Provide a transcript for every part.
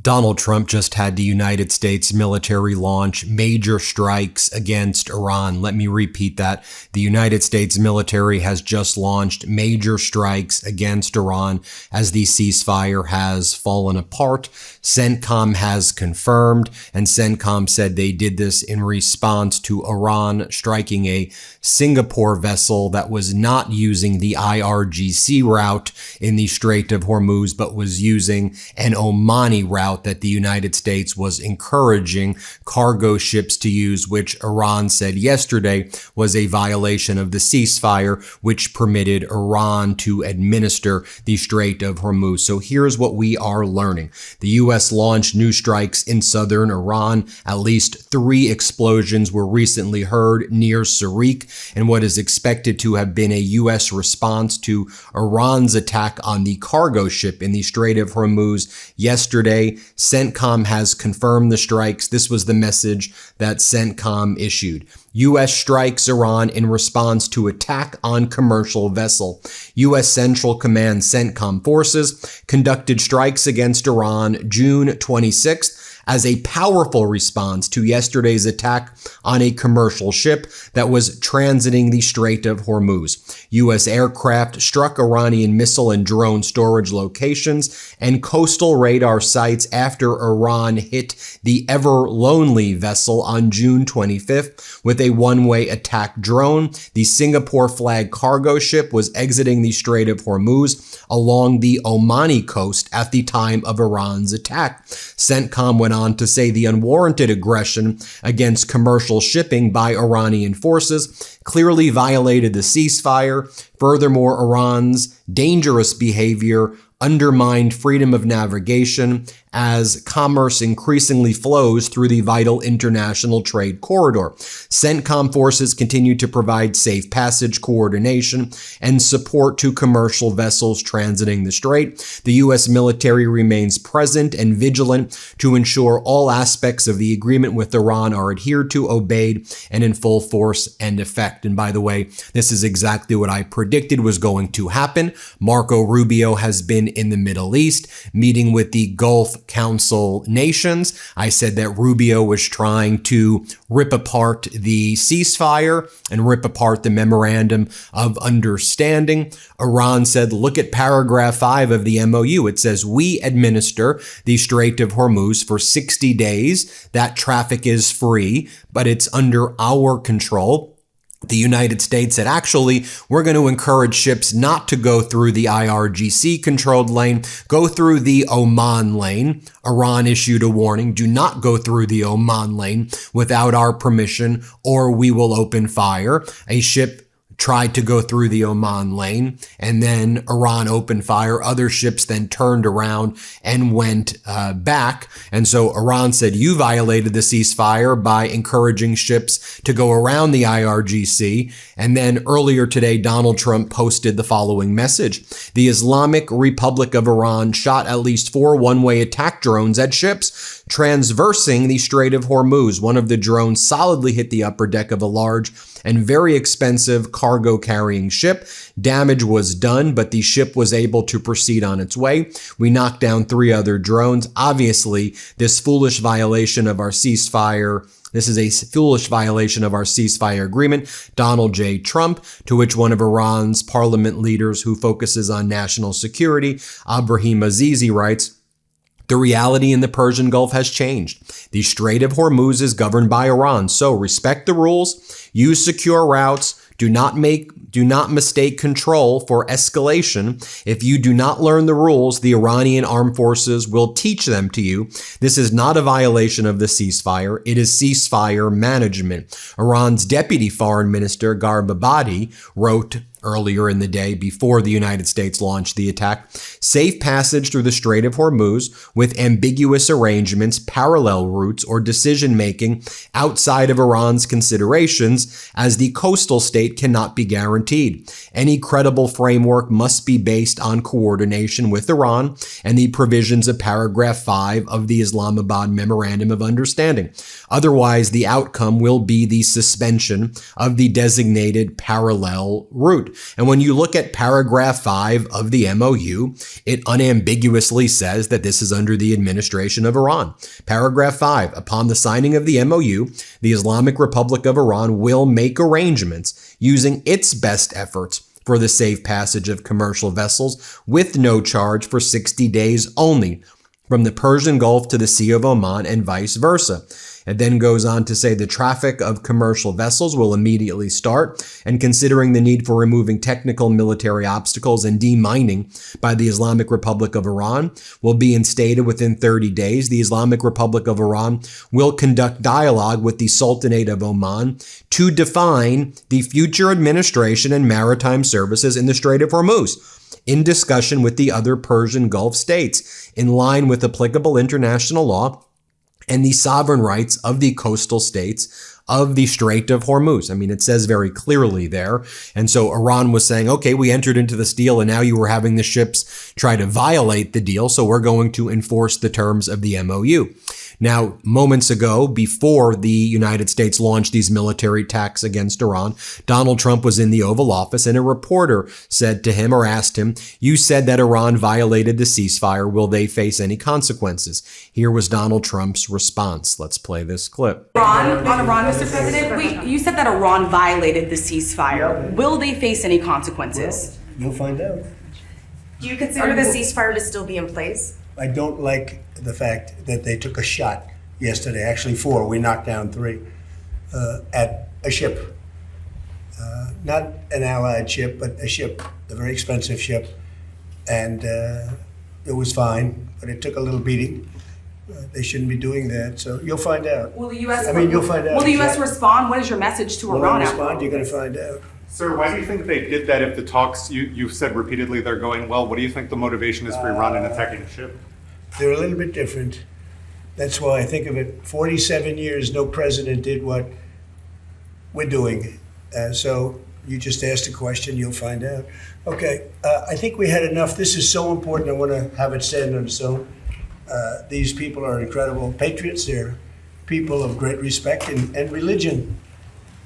Donald Trump just had the United States military launch major strikes against Iran. Let me repeat that. The United States military has just launched major strikes against Iran as the ceasefire has fallen apart. CENTCOM has confirmed, and CENTCOM said they did this in response to Iran striking a Singapore vessel that was not using the IRGC route in the Strait of Hormuz, but was using an Omani route that the United States was encouraging cargo ships to use, which Iran said yesterday was a violation of the ceasefire, which permitted Iran to administer the Strait of Hormuz. So here's what we are learning. The U.S. launched new strikes in southern Iran. At least 3 explosions were recently heard near Sarik in what is expected to have been a U.S. response to Iran's attack on the cargo ship in the Strait of Hormuz yesterday. CENTCOM has confirmed the strikes. This was the message that CENTCOM issued. U.S. strikes Iran in response to attack on commercial vessel. U.S. Central Command CENTCOM forces conducted strikes against Iran June 26th as a powerful response to yesterday's attack on a commercial ship that was transiting the Strait of Hormuz. U.S. aircraft struck Iranian missile and drone storage locations and coastal radar sites after Iran hit the Ever Lonely vessel on June 25th with a one-way attack drone. The Singapore flag cargo ship was exiting the Strait of Hormuz along the Omani coast at the time of Iran's attack. CENTCOM went on to say the unwarranted aggression against commercial shipping by Iranian forces clearly violated the ceasefire. Furthermore, Iran's dangerous behavior undermined freedom of navigation as commerce increasingly flows through the vital international trade corridor. CENTCOM forces continue to provide safe passage, coordination, and support to commercial vessels transiting the strait. The U.S. military remains present and vigilant to ensure all aspects of the agreement with Iran are adhered to, obeyed, and in full force and effect. And by the way, this is exactly what I predicted was going to happen. Marco Rubio has been in the Middle East, meeting with the Gulf Council nations. I said that Rubio was trying to rip apart the ceasefire and rip apart the memorandum of understanding. Iran said, look at paragraph 5 of the MOU. It says, we administer the Strait of Hormuz for 60 days. That traffic is free, but it's under our control. The United States said, actually, we're going to encourage ships not to go through the IRGC-controlled lane, go through the Oman lane. Iran issued a warning, do not go through the Oman lane without our permission, or we will open fire. A ship tried to go through the Oman lane, and then Iran opened fire. Other ships then turned around and went back. And so Iran said, you violated the ceasefire by encouraging ships to go around the IRGC. And then earlier today, Donald Trump posted the following message. The Islamic Republic of Iran shot at least 4 one-way attack drones at ships transversing the Strait of Hormuz. One of the drones solidly hit the upper deck of a large and very expensive cargo-carrying ship. Damage was done, but the ship was able to proceed on its way. We knocked down 3 other drones. Obviously, this is a foolish violation of our ceasefire agreement. Donald J. Trump, to which one of Iran's parliament leaders who focuses on national security, Abraham Azizi, writes, the reality in the Persian Gulf has changed. The Strait of Hormuz is governed by Iran, so respect the rules, use secure routes, do not mistake control for escalation. If you do not learn the rules, the Iranian armed forces will teach them to you. This is not a violation of the ceasefire. It is ceasefire management. Iran's deputy foreign minister, Garbabadi, wrote earlier in the day before the United States launched the attack, safe passage through the Strait of Hormuz with ambiguous arrangements, parallel routes, or decision-making outside of Iran's considerations as the coastal state cannot be guaranteed. Any credible framework must be based on coordination with Iran and the provisions of paragraph 5 of the Islamabad Memorandum of Understanding. Otherwise, the outcome will be the suspension of the designated parallel route. And when you look at paragraph 5 of the MOU, it unambiguously says that this is under the administration of Iran. Paragraph 5, upon the signing of the MOU, the Islamic Republic of Iran will make arrangements using its best efforts for the safe passage of commercial vessels with no charge for 60 days only from the Persian Gulf to the Sea of Oman and vice versa. It then goes on to say the traffic of commercial vessels will immediately start, and considering the need for removing technical military obstacles and demining by the Islamic Republic of Iran will be instated within 30 days. The Islamic Republic of Iran will conduct dialogue with the Sultanate of Oman to define the future administration and maritime services in the Strait of Hormuz, in discussion with the other Persian Gulf states, in line with applicable international law and the sovereign rights of the coastal states of the Strait of Hormuz. I mean, it says very clearly there. And so Iran was saying, okay, we entered into this deal and now you were having the ships try to violate the deal, so we're going to enforce the terms of the MOU. Now, moments ago, before the United States launched these military attacks against Iran, Donald Trump was in the Oval Office and a reporter said to him or asked him, "You said that Iran violated the ceasefire. Will they face any consequences?" Here was Donald Trump's response. Let's play this clip. On Iran, Mr. President, you said that Iran violated the ceasefire. Will they face any consequences? You'll find out. Do you consider the ceasefire to still be in place? I don't like the fact that they took a shot yesterday, actually 4, we knocked down 3, at a ship. Not an allied ship, but a ship, a very expensive ship. And it was fine, but it took a little beating. They shouldn't be doing that, so you'll find out. Will the U.S. You'll find out. Will the U.S. respond? What is your message to Iran? Respond, you're going to find out. Sir, why do you think they did that if the talks, you've said repeatedly they're going well? What do you think the motivation is for Iran in attacking a ship? They're a little bit different. That's why I think of it. 47 years, no president did what we're doing. So you just asked a question, you'll find out. Okay, I think we had enough. This is so important. I want to have it stand on its own. These people are incredible patriots. They're people of great respect and religion.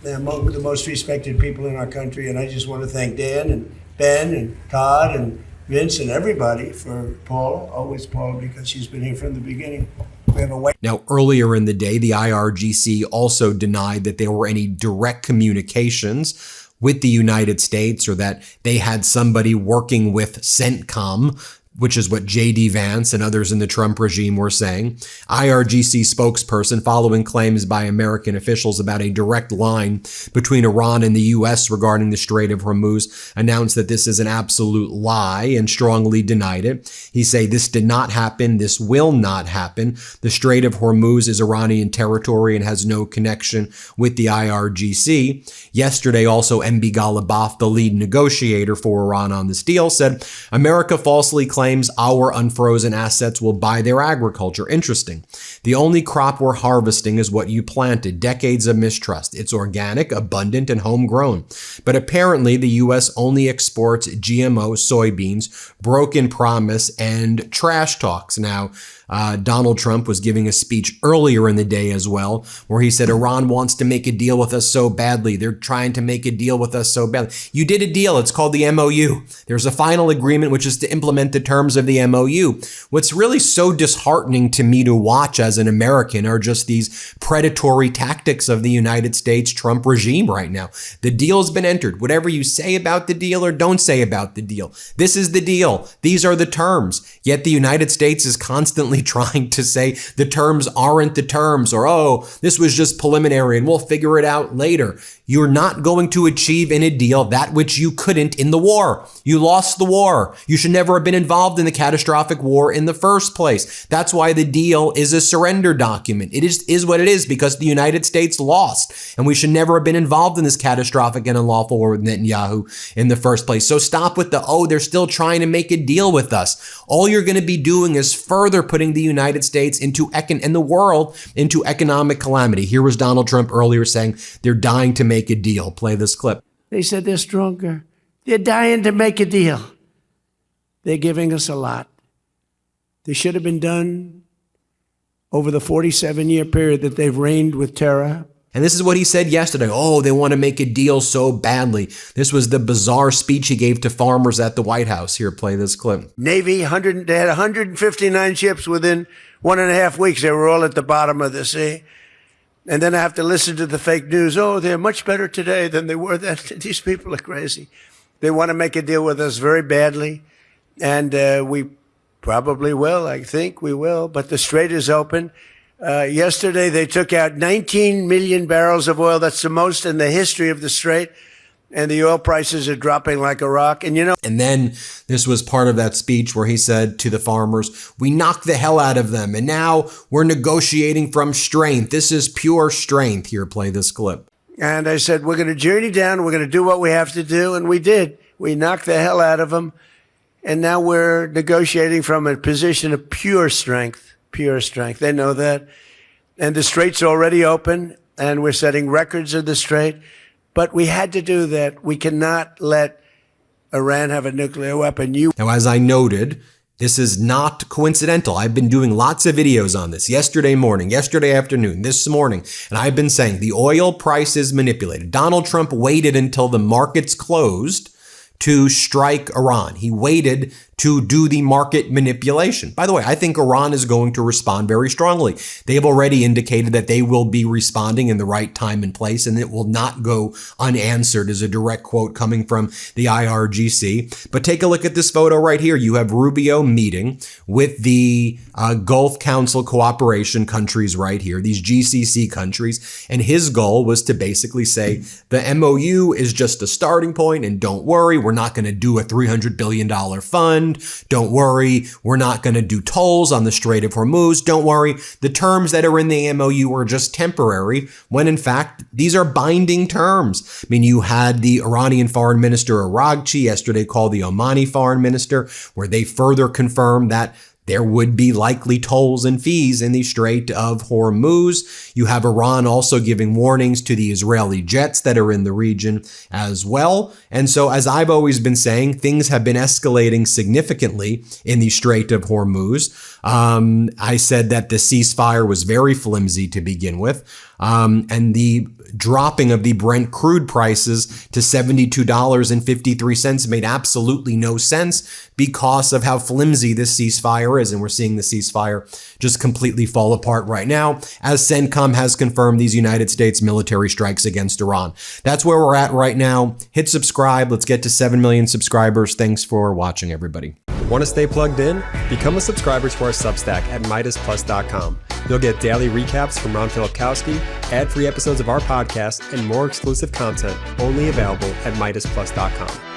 They're among the most respected people in our country. And I just want to thank Dan and Ben and Todd and Vince and everybody for Paula, always Paula, because she's been here from the beginning. We have a Now, earlier in the day, the IRGC also denied that there were any direct communications with the United States or that they had somebody working with CENTCOM, which is what J.D. Vance and others in the Trump regime were saying. IRGC spokesperson, following claims by American officials about a direct line between Iran and the U.S. regarding the Strait of Hormuz, announced that this is an absolute lie and strongly denied it. He said, "This did not happen. This will not happen. The Strait of Hormuz is Iranian territory and has no connection with the IRGC." Yesterday, also, MB Ghalibaf, the lead negotiator for Iran on this deal, said, "America falsely claims our unfrozen assets will buy their agriculture." Interesting. "The only crop we're harvesting is what you planted. Decades of mistrust. It's organic, abundant, and homegrown. But apparently the U.S. only exports GMO soybeans, broken promise, and trash talks." Now, Donald Trump was giving a speech earlier in the day as well, where he said Iran wants to make a deal with us so badly. They're trying to make a deal with us so badly. You did a deal. It's called the MOU. There's a final agreement, which is to implement the terms of the MOU. What's really so disheartening to me to watch as an American are just these predatory tactics of the United States Trump regime right now. The deal's been entered. Whatever you say about the deal or don't say about the deal, this is the deal. These are the terms. Yet the United States is constantly trying to say the terms aren't the terms, or, oh, this was just preliminary and we'll figure it out later. You're not going to achieve in a deal that which you couldn't in the war. You lost the war. You should never have been involved in the catastrophic war in the first place. That's why the deal is a surrender document. It is what it is because the United States lost, and we should never have been involved in this catastrophic and unlawful war with Netanyahu in the first place. So stop with the, oh, they're still trying to make a deal with us. All you're going to be doing is further putting the United States and the world into economic calamity. Here was Donald Trump earlier saying they're dying to make a deal. Play this clip. They said they're stronger. They're dying to make a deal. They're giving us a lot. They should have been done over the 47-year period that they've reigned with terror And this is what he said yesterday. Oh, they want to make a deal so badly. This was the bizarre speech he gave to farmers at the White House. Here, play this clip. Navy, they had 159 ships within 1.5 weeks. They were all at the bottom of the sea. And then I have to listen to the fake news. Oh, they're much better today than they were then. These people are crazy. They want to make a deal with us very badly. And we probably will. I think we will. But the strait is open. Yesterday, they took out 19 million barrels of oil. That's the most in the history of the strait. And the oil prices are dropping like a rock. And and then this was part of that speech where he said to the farmers, we knocked the hell out of them. And now we're negotiating from strength. This is pure strength. Here, play this clip. And I said, we're going to journey down. We're going to do what we have to do. And we did. We knocked the hell out of them. And now we're negotiating from a position of pure strength. Pure strength. They know that. And the strait's already open, and we're setting records of the strait. But we had to do that. We cannot let Iran have a nuclear weapon. Now, as I noted, this is not coincidental. I've been doing lots of videos on this yesterday morning, yesterday afternoon, this morning, and I've been saying the oil price is manipulated. Donald Trump waited until the markets closed to strike Iran. He waited to do the market manipulation. By the way, I think Iran is going to respond very strongly. They have already indicated that they will be responding in the right time and place, and it will not go unanswered, is a direct quote coming from the IRGC. But take a look at this photo right here. You have Rubio meeting with the Gulf Council cooperation countries right here, these GCC countries, and his goal was to basically say the MOU is just a starting point, and don't worry, we're not going to do a $300 billion fund. Don't worry, we're not going to do tolls on the Strait of Hormuz. Don't worry, the terms that are in the MOU are just temporary, when in fact, these are binding terms. I mean, you had the Iranian Foreign Minister Araghchi yesterday call the Omani Foreign Minister, where they further confirmed that there would be likely tolls and fees in the Strait of Hormuz. You have Iran also giving warnings to the Israeli jets that are in the region as well. And so, as I've always been saying, things have been escalating significantly in the Strait of Hormuz. I said that the ceasefire was very flimsy to begin with. And the dropping of the Brent crude prices to $72.53 made absolutely no sense because of how flimsy this ceasefire is. And we're seeing the ceasefire just completely fall apart right now, as CENTCOM has confirmed these United States military strikes against Iran. That's where we're at right now. Hit subscribe. Let's get to 7 million subscribers. Thanks for watching, everybody. Want to stay plugged in? Become a subscriber to our Substack at MeidasPlus.com. You'll get daily recaps from Ron Filipkowski, ad-free episodes of our podcast, and more exclusive content only available at MeidasPlus.com.